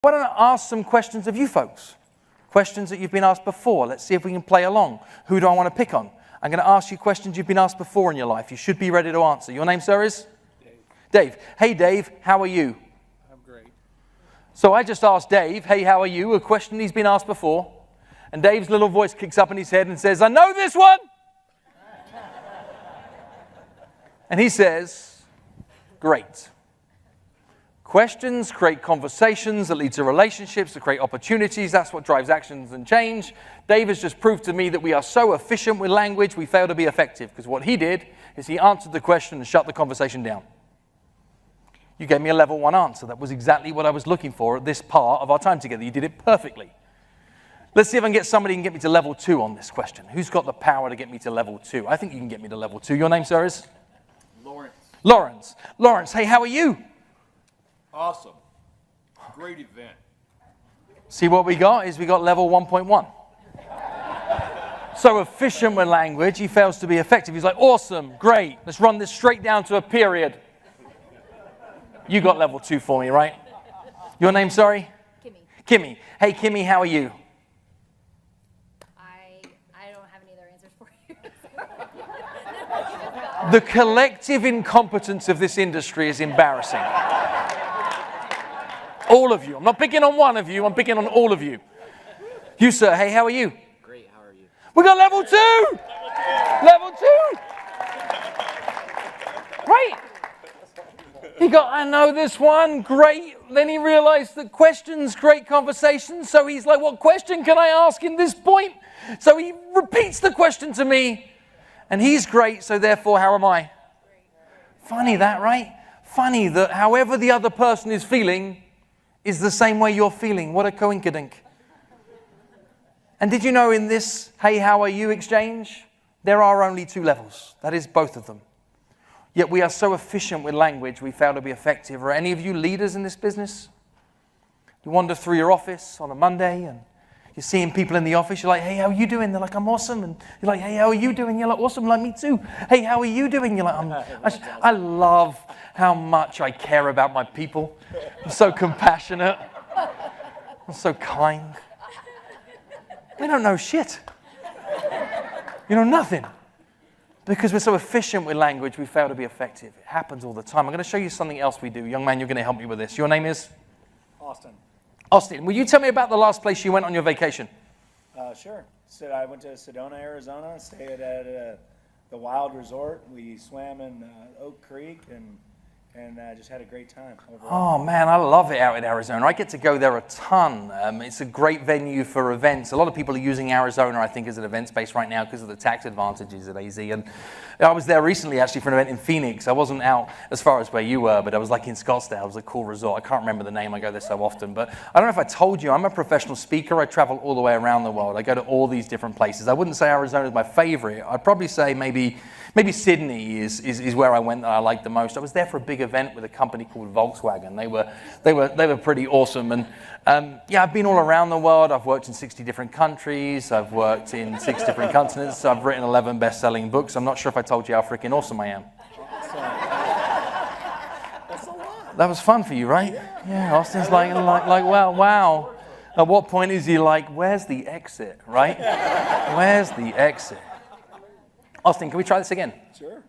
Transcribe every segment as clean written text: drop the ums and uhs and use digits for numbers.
Why don't I ask some questions of you folks? Questions that you've been asked before. Let's see if we can play along. Who do I want to pick on? I'm going to ask you questions you've been asked before in your life. You should be ready to answer. Your name, sir, is? Dave. Dave. Hey, Dave, how are you? I'm great. So I just asked Dave, hey, how are you? A question he's been asked before. And Dave's little voice kicks up in his head and says, I know this one. And he says, great. Questions create conversations that lead to relationships, that create opportunities. That's what drives actions and change. Dave has just proved to me that we are so efficient with language, we fail to be effective. Because what he did is he answered the question and shut the conversation down. You gave me a level 1 answer. That was exactly what I was looking for at this part of our time together. You did it perfectly. Let's see if I can get somebody who can get me to level 2 on this question. Who's got the power to get me to level 2? I think you can get me to level 2. Your name, sir, is? Lawrence. Lawrence. Lawrence, hey, how are you? Awesome. Great event. See what we got is we got level 1.1. So efficient with language, he fails to be effective. He's like, awesome, great. Let's run this straight down to a period. You got level 2 for me, right? Your name, sorry? Kimmy. Kimmy. Hey, Kimmy, how are you? I don't have any other answers for you. The collective incompetence of this industry is embarrassing. All of you. I'm not picking on one of you. I'm picking on all of you. You, sir. Hey, how are you? Great. How are you? We got level 2. Level 2. Right. He got, I know this one. Great. Then he realized that questions create conversations. So he's like, what question can I ask in this point? So he repeats the question to me. And he's great. So therefore, how am I? Funny that, right? Funny that however the other person is feeling is the same way you're feeling. What a coinkydink. And did you know in this, hey, how are you exchange, there are only 2 levels. That is both of them. Yet we are so efficient with language, we fail to be effective. Are any of you leaders in this business? You wander through your office on a Monday and you're seeing people in the office. You're like, hey, how are you doing? They're like, I'm awesome. And you're like, hey, how are you doing? You're like, awesome, like me too. Hey, how are you doing? You're like, I love how much I care about my people. I'm so compassionate. I'm so kind. We don't know shit. You know nothing. Because we're so efficient with language, we fail to be effective. It happens all the time. I'm going to show you something else we do. Young man, you're going to help me with this. Your name is? Austin. Austin. Will you tell me about the last place you went on your vacation? Sure. So I went to Sedona, Arizona, stayed at the Wild Resort. We swam in Oak Creek and just had a great time overall. Oh, man, I love it out in Arizona. I get to go there a ton. It's a great venue for events. A lot of people are using Arizona, I think, as an event space right now because of the tax advantages at AZ. And I was there recently, actually, for an event in Phoenix. I wasn't out as far as where you were, but I was like in Scottsdale. It was a cool resort. I can't remember the name. I go there so often. But I don't know if I told you, I'm a professional speaker. I travel all the way around the world. I go to all these different places. I wouldn't say Arizona is my favorite. I'd probably say maybe Sydney is where I went that I liked the most. I was there for a big event with a company called Volkswagen. They were pretty awesome. And yeah, I've been all around the world. I've worked in 60 different countries. I've worked in 6 different continents. I've written 11 best-selling books. I'm not sure if I told you how freaking awesome I am. That's a lot. That was fun for you, right? Yeah, Austin's like wow. At what point is he like, where's the exit, right? Where's the exit? Austin, can we try this again? Sure.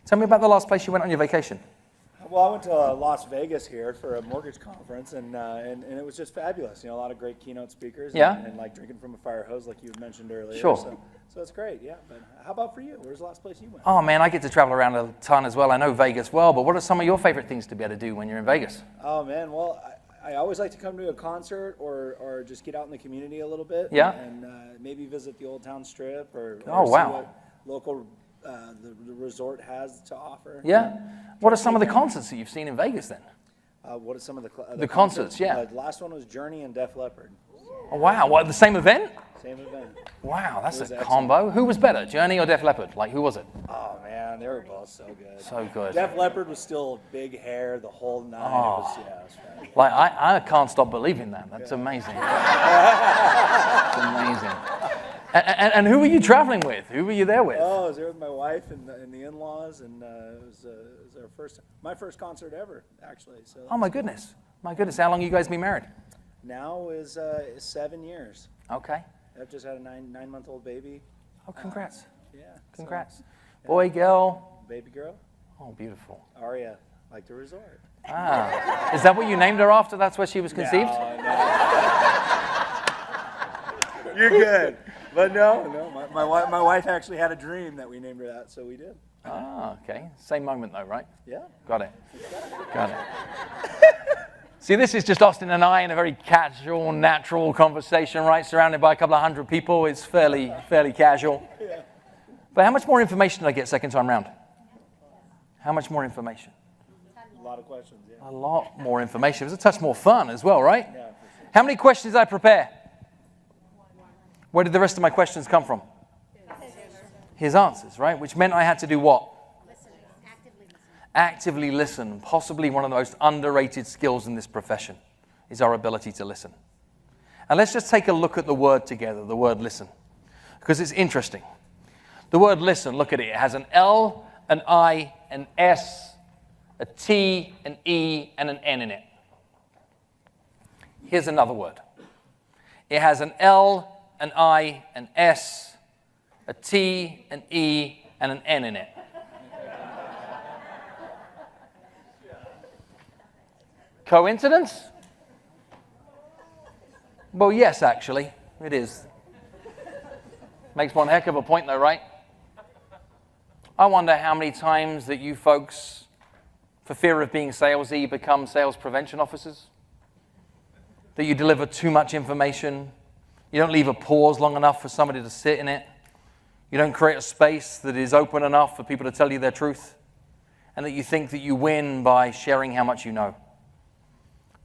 Tell me about the last place you went on your vacation. Well, I went to Las Vegas here for a mortgage conference, and it was just fabulous. You know, a lot of great keynote speakers. Yeah. And like drinking from a fire hose, like you had mentioned earlier. Sure. So it's great, yeah. But how about for you? Where's the last place you went? Oh, man, I get to travel around a ton as well. I know Vegas well, but what are some of your favorite things to be able to do when you're in Vegas? Oh, man, well, I always like to come to a concert or just get out in the community a little bit. Yeah. And maybe visit the Old Town Strip or Oh, see wow. what local the resort has to offer. Yeah? What are some of the concerts that you've seen in Vegas then? What are some of The concerts, yeah. The last one was Journey and Def Leppard. Oh, wow, what, the same event? Same event. Wow, that's It was a excellent. combo. Who was better, Journey or Def Leppard? Like, who was it? Oh man, they were both so good. So good. Def Leppard was still big hair the whole night. Oh. It was fun. Like, I can't stop believing that. That's amazing. That's amazing. And who were you traveling with? Who were you there with? Oh, I was there with my wife and the in-laws, and it was my first concert ever, actually. So Oh, my goodness. My goodness, how long you guys been married? now is 7 years. Okay. I've just had a nine-month-old baby. Oh, congrats. Yeah. Congrats. So, Boy, girl. baby girl, Oh, beautiful. Aria, like the resort. Ah. Is that what you named her after? That's where she was conceived? No. You're good. But no. My wife actually had a dream that we named her that, so we did. Ah, okay. Same moment though, right? Yeah. Got it. Got it. See, this is just Austin and I in a very casual, natural conversation, right? Surrounded by a couple of hundred people. It's fairly casual. Yeah. But how much more information did I get second time round? How much more information? A lot of questions, yeah. A lot more information. It was a touch more fun as well, right? Yeah, for sure. How many questions did I prepare? Where did the rest of my questions come from? His answers, right? Which meant I had to do what? Actively listen. Possibly one of the most underrated skills in this profession is our ability to listen. And let's just take a look at the word together, the word listen, because it's interesting. The word listen, look at it. It has an L, an I, an S, a T, an E, and an N in it. Here's another word. It has an L, an I, an S, a T, an E, and an N in it. Coincidence? Well, yes, actually, it is. Makes one heck of a point, though, right? I wonder how many times that you folks, for fear of being salesy, become sales prevention officers. That you deliver too much information. You don't leave a pause long enough for somebody to sit in it. You don't create a space that is open enough for people to tell you their truth. And that you think that you win by sharing how much you know.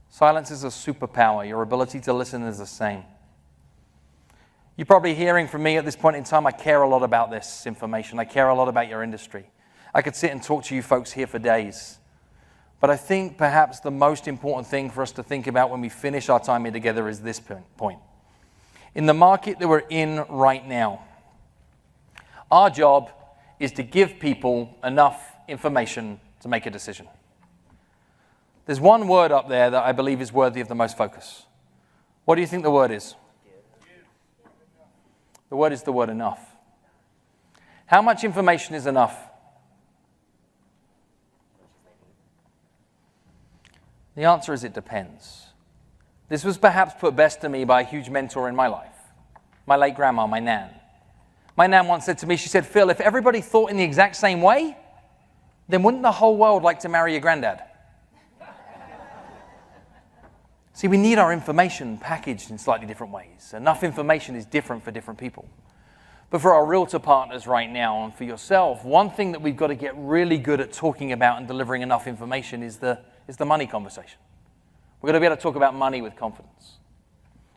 Silence is a superpower. Your ability to listen is the same. You're probably hearing from me at this point in time, I care a lot about this information. I care a lot about your industry. I could sit and talk to you folks here for days. But I think perhaps the most important thing for us to think about when we finish our time here together is this point. In the market that we're in right now, our job is to give people enough information to make a decision. There's one word up there that I believe is worthy of the most focus. What do you think the word is? The word is the word enough. How much information is enough? The answer is it depends. This was perhaps put best to me by a huge mentor in my life, my late grandma, my Nan. My Nan once said to me, she said, Phil, if everybody thought in the exact same way, then wouldn't the whole world like to marry your granddad? See, we need our information packaged in slightly different ways. Enough information is different for different people. But for our realtor partners right now and for yourself, one thing that we've got to get really good at talking about and delivering enough information is the money conversation. We're going to be able to talk about money with confidence.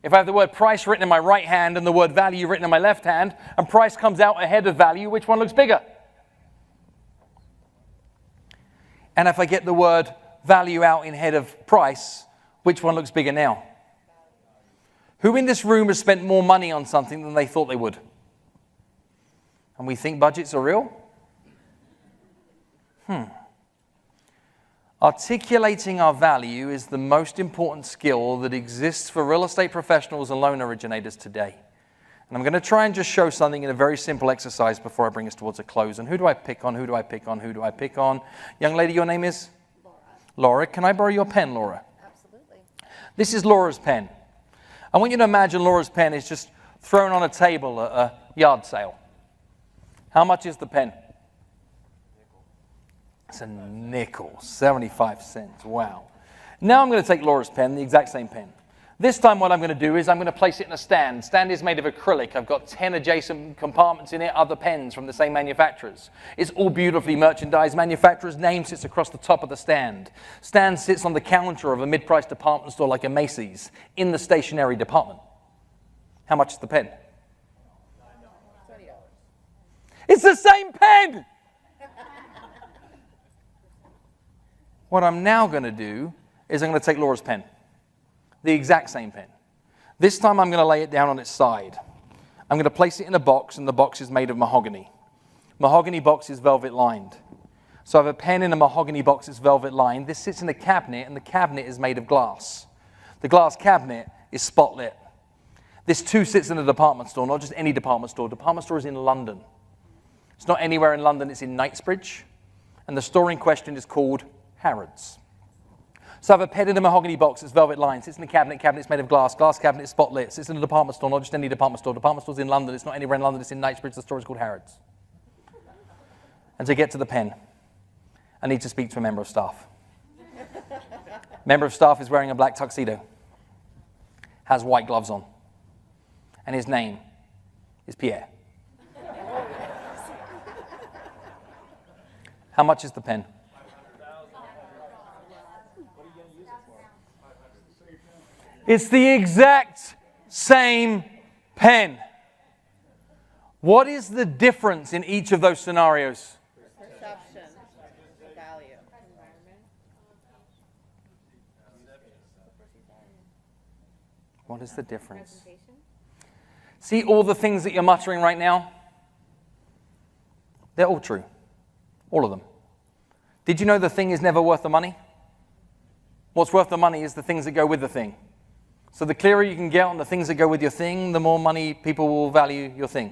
If I have the word price written in my right hand and the word value written in my left hand, and price comes out ahead of value, which one looks bigger? And if I get the word value out ahead of price, which one looks bigger now? Who in this room has spent more money on something than they thought they would? And we think budgets are real? Articulating our value is the most important skill that exists for real estate professionals and loan originators today. And I'm going to try and just show something in a very simple exercise before I bring us towards a close. And who do I pick on? Who do I pick on? Who do I pick on? Young lady, your name is? Laura. Laura. Can I borrow your pen, Laura? Absolutely. This is Laura's pen. I want you to imagine Laura's pen is just thrown on a table at a yard sale. How much is the pen? It's a nickel, 75 cents. Wow. Now I'm going to take Laura's pen, the exact same pen. This time what I'm going to do is I'm going to place it in a stand. Stand is made of acrylic. I've got 10 adjacent compartments in it, other pens from the same manufacturers. It's all beautifully merchandised. Manufacturer's name sits across the top of the stand. Stand sits on the counter of a mid-price department store like a Macy's in the stationery department. How much is the pen? It's the same pen! What I'm now going to do is I'm going to take Laura's pen, the exact same pen. This time I'm going to lay it down on its side. I'm going to place it in a box, and the box is made of mahogany. Mahogany box is velvet lined. So I have a pen in a mahogany box that's velvet lined. This sits in a cabinet, and the cabinet is made of glass. The glass cabinet is spotlit. This too sits in a department store, not just any department store. Department store is in London. It's not anywhere in London, it's in Knightsbridge. And the store in question is called Harrods. So I have a pen in a mahogany box, it's velvet lined, sits in a cabinet, cabinet's made of glass cabinet is spotlit, sits in a department store, not just any department store. Department store's in London, it's not anywhere in London, it's in Knightsbridge, the store is called Harrods. And to get to the pen, I need to speak to a member of staff. Member of staff is wearing a black tuxedo, has white gloves on, and his name is Pierre. How much is the pen? It's the exact same pen. What is the difference in each of those scenarios? Perception, value. What is the difference? See all the things that you're muttering right now? They're all true. All of them. Did you know the thing is never worth the money? What's worth the money is the things that go with the thing. So the clearer you can get on the things that go with your thing, the more money people will value your thing.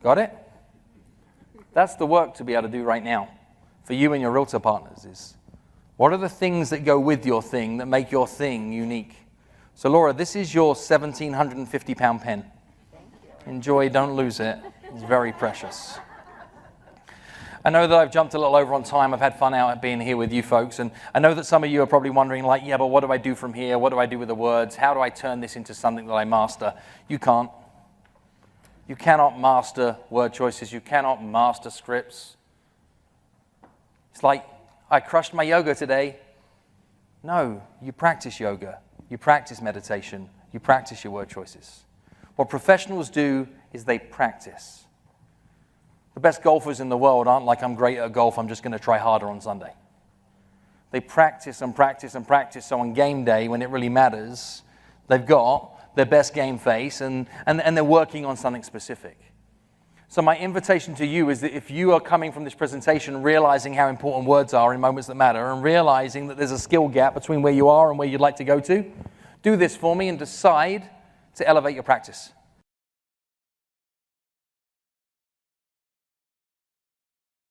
Got it? That's the work to be able to do right now for you and your realtor partners is, what are the things that go with your thing that make your thing unique? So Laura, this is your 1,750 pound pen. Enjoy, don't lose it. It's very precious. I know that I've jumped a little over on time. I've had fun out being here with you folks. And I know that some of you are probably wondering, like, yeah, but what do I do from here? What do I do with the words? How do I turn this into something that I master? You can't. You cannot master word choices. You cannot master scripts. It's like, I crushed my yoga today. No, you practice yoga. You practice meditation. You practice your word choices. What professionals do is they practice. The best golfers in the world aren't like, I'm great at golf, I'm just going to try harder on Sunday. They practice and practice and practice, so on game day, when it really matters, they've got their best game face and they're working on something specific. So my invitation to you is that if you are coming from this presentation realizing how important words are in moments that matter and realizing that there's a skill gap between where you are and where you'd like to go to, do this for me and decide to elevate your practice.